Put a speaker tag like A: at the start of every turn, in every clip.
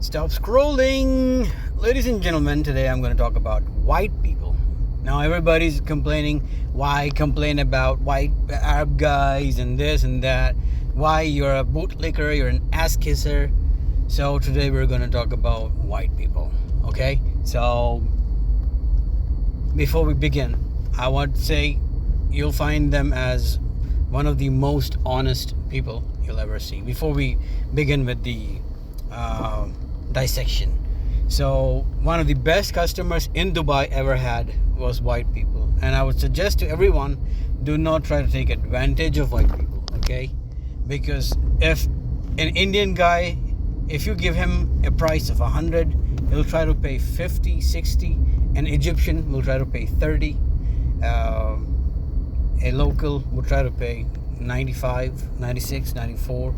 A: Stop scrolling. Ladies and gentlemen, today I'm going to talk about white people. Now everybody's complaining, why complain about white Arab guys and this and that? Why you're a bootlicker, you're an ass kisser. So today we're going to talk about white people. Okay? So before we begin, I want to say you'll find them as one of the most honest people you'll ever see. Before we begin with the dissection. So one of the best customers in Dubai ever had was white people, and I would suggest to everyone, do not try to take advantage of white people, okay? Because if an Indian guy, if you give him a price of 100, he'll try to pay 50, 60. An Egyptian will try to pay 30. A local will try to pay 95, 96, 94.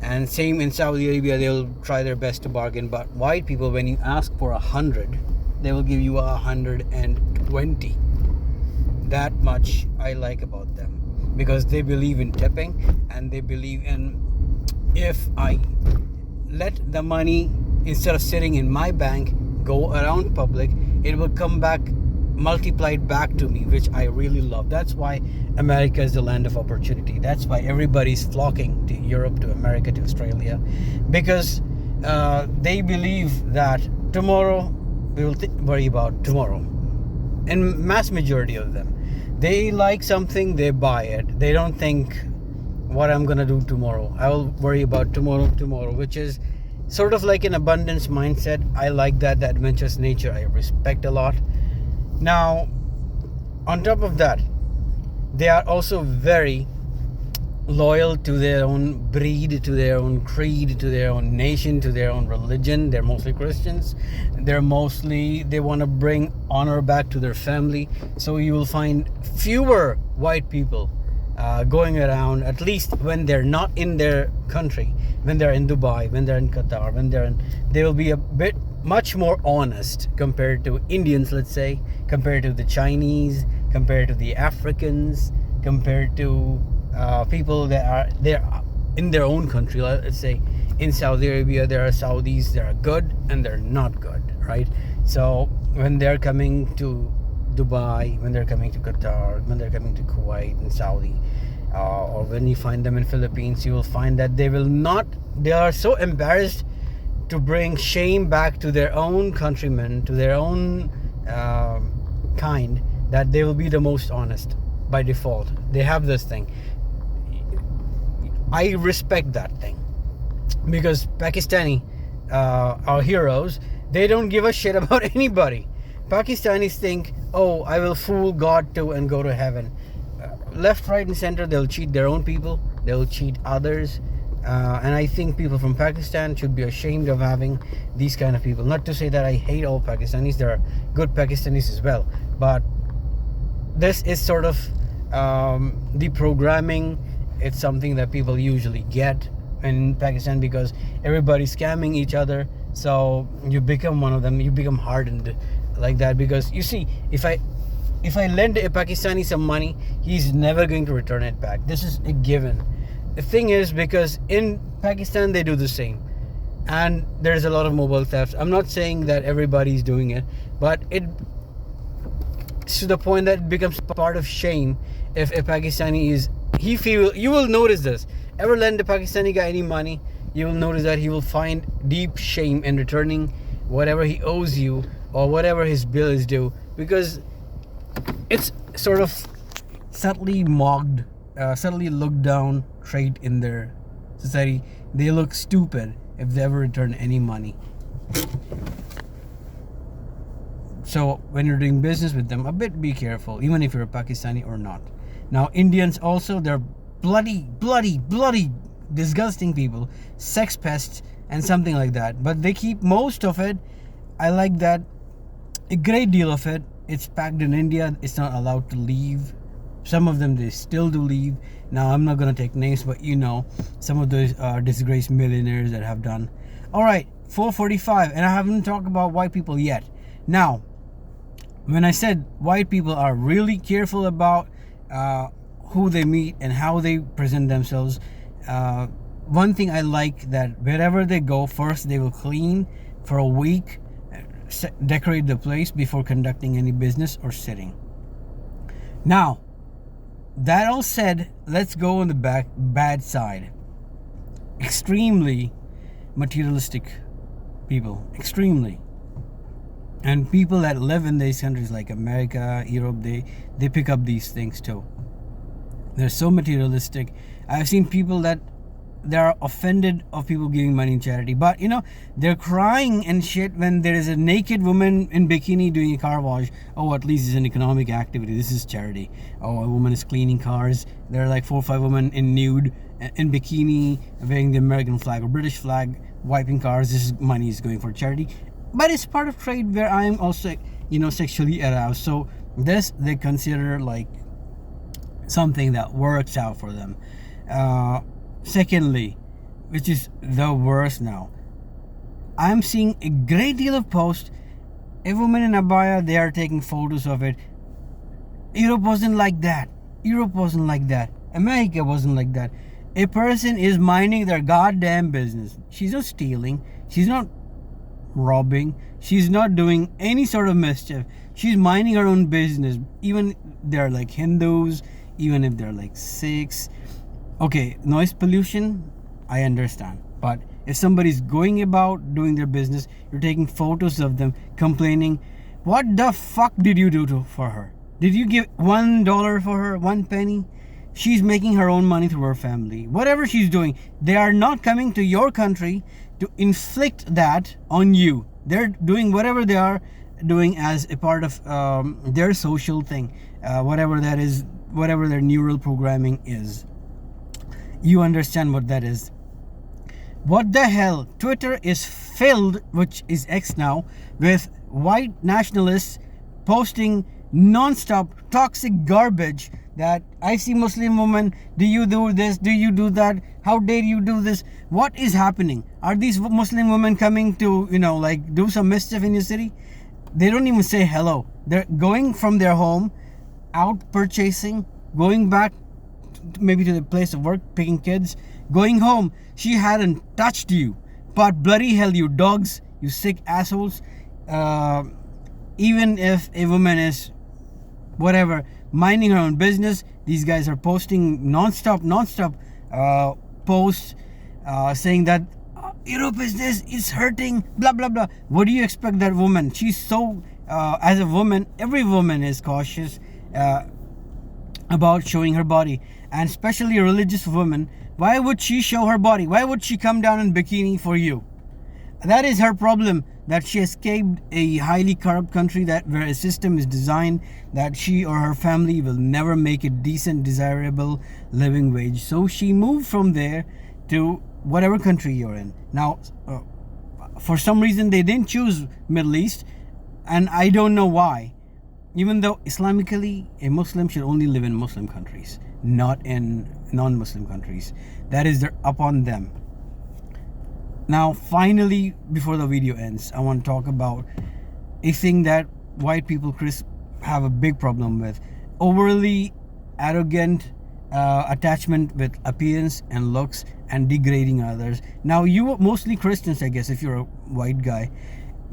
A: And same in Saudi Arabia, they'll try their best to bargain. But white people, when you ask for 100, they will give you 120. That much I like about them, because they believe in tipping, and they believe in, if I let the money, instead of sitting in my bank, go around public, it will come back multiplied back to me, which I really love. That's why America is the land of opportunity. That's why everybody's flocking to Europe, to America, to Australia, because they believe that tomorrow we will worry about tomorrow. And mass majority of them, they like something, they buy it. They don't think what I'm gonna do tomorrow. I will worry about tomorrow, which is sort of like an abundance mindset. I like that, the adventurous nature I respect a lot. Now, on top of that, they are also very loyal to their own breed, to their own creed, to their own nation, to their own religion. They're mostly Christians. They want to bring honor back to their family. So you will find fewer white people going around, at least when they're not in their country, when they're in Dubai, when they're in Qatar, they will be a bit much more honest compared to Indians, let's say, compared to the Chinese, compared to the Africans, compared to people that are there in their own country. Let's say in Saudi Arabia, there are Saudis that are good and they're not good, right? So when they're coming to Dubai, when they're coming to Qatar, when they're coming to Kuwait and Saudi, or when you find them in Philippines, you will find that they are so embarrassed to bring shame back to their own countrymen, to their own kind, that they will be the most honest by default. They have this thing. I respect that thing, because Pakistani, our heroes, they don't give a shit about anybody. Pakistanis think, oh, I will fool God too and go to heaven. Left, right, and center, they'll cheat their own people, they'll cheat others. And I think people from Pakistan should be ashamed of having these kind of people. Not to say that I hate all Pakistanis, there are good Pakistanis as well, but this is sort of the programming. It's something that people usually get in Pakistan, because everybody's scamming each other. So you become one of them, you become hardened like that, because you see, if I lend a Pakistani some money, he's never going to return it back. This is a given. The thing is, because in Pakistan they do the same, and there's a lot of mobile thefts. I'm not saying that everybody's doing it, but it's to the point that it becomes part of shame if a Pakistani you will notice this. Ever lend a Pakistani guy any money, you will notice that he will find deep shame in returning whatever he owes you or whatever his bill is due, because it's sort of subtly mocked, subtly looked down trait in their society. They look stupid if they ever return any money. So when you're doing business with them, be careful, even if you're a Pakistani or not. Now, Indians also, they're bloody disgusting people, sex pests and something like that, but they keep most of it. I like that. A great deal of it, it's packed in India. It's not allowed to leave. Some of them, they still do leave. Now, I'm not going to take names, but some of those disgraced millionaires that have done. All right, 4:45, and I haven't talked about white people yet. Now, when I said white people are really careful about who they meet and how they present themselves, one thing I like, that wherever they go, first they will clean for a week, decorate the place before conducting any business or sitting. Now, that all said, let's go on the bad side. Extremely materialistic people, extremely. And people that live in these countries like America, Europe, they pick up these things too. They're so materialistic. I've seen people that they are offended of people giving money in charity, but they're crying and shit when there is a naked woman in bikini doing a car wash. Oh, at least it's an economic activity. This is charity. Oh, a woman is cleaning cars. There are like 4 or 5 women in nude, in bikini, wearing the American flag or British flag, wiping cars. This money is going for charity, but it's part of trade where I am also sexually aroused. So this they consider like something that works out for them. Secondly, which is the worst now, I'm seeing a great deal of posts. A woman in abaya, they are taking photos of it. Europe wasn't like that. America wasn't like that. A person is minding their goddamn business. She's not stealing. She's not robbing. She's not doing any sort of mischief. She's minding her own business. Even they're like Hindus, even if they're like Sikhs. Okay, noise pollution, I understand. But if somebody's going about doing their business, you're taking photos of them, complaining, what the fuck did you do for her? Did you give $1 for her, 1 penny? She's making her own money through her family. Whatever she's doing, they are not coming to your country to inflict that on you. They're doing whatever they are doing as a part of their social thing, whatever that is, whatever their neural programming is. You understand what that is. What the hell? Twitter is filled, which is X now, with white nationalists posting non-stop toxic garbage that I see Muslim women, do you do this, do you do that, how dare you do this? What is happening? Are these Muslim women coming to do some mischief in your city? They don't even say hello. They're going from their home, out purchasing, going back maybe to the place of work, picking kids, going home. She hadn't touched you, but bloody hell, you dogs, you sick assholes. Even if a woman is whatever, minding her own business, these guys are posting non-stop posts saying that Europe is this, it's hurting, blah blah blah. What do you expect that woman? She's so as a woman, every woman is cautious about showing her body, and especially a religious woman. Why would she show her body? Why would she come down in bikini for you? That is her problem, that she escaped a highly corrupt country where a system is designed that she or her family will never make a decent, desirable living wage. So she moved from there to whatever country you're in. Now, for some reason they didn't choose Middle East, and I don't know why. Even though Islamically, a Muslim should only live in Muslim countries, not in non-Muslim countries. That is upon them. Now, finally, before the video ends, I want to talk about a thing that white people, Chris, have a big problem with. Overly arrogant attachment with appearance and looks and degrading others. Now, you mostly Christians, I guess, if you're a white guy.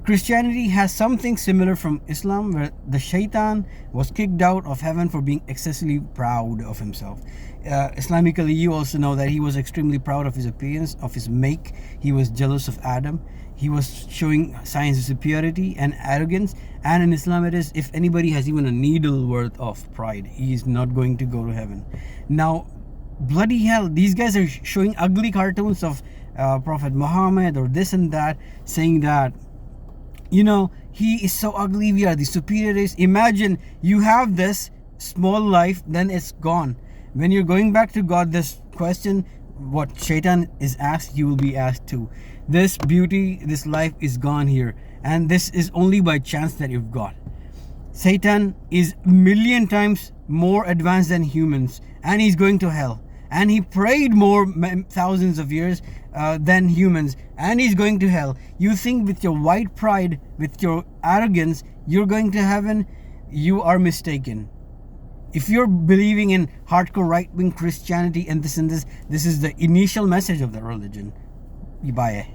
A: Christianity has something similar from Islam, where the shaitan was kicked out of heaven for being excessively proud of himself. Islamically, you also know that he was extremely proud of his appearance, of his make. He was jealous of Adam. He was showing signs of superiority and arrogance. And in Islam it is, if anybody has even a needle worth of pride, he is not going to go to heaven. Now, bloody hell, these guys are showing ugly cartoons of Prophet Muhammad or this and that, saying that, he is so ugly, we are the superiors. Imagine you have this small life, then it's gone. When you're going back to God, this question, what Shaitan is asked, you will be asked too. This beauty, this life is gone here, and this is only by chance that you've got. Satan is a million times more advanced than humans, and he's going to hell. And he prayed more thousands of years than humans, and he's going to hell. You think with your white pride, with your arrogance, you're going to heaven? You are mistaken. If you're believing in hardcore right-wing Christianity and this, this is the initial message of the religion. You buy it.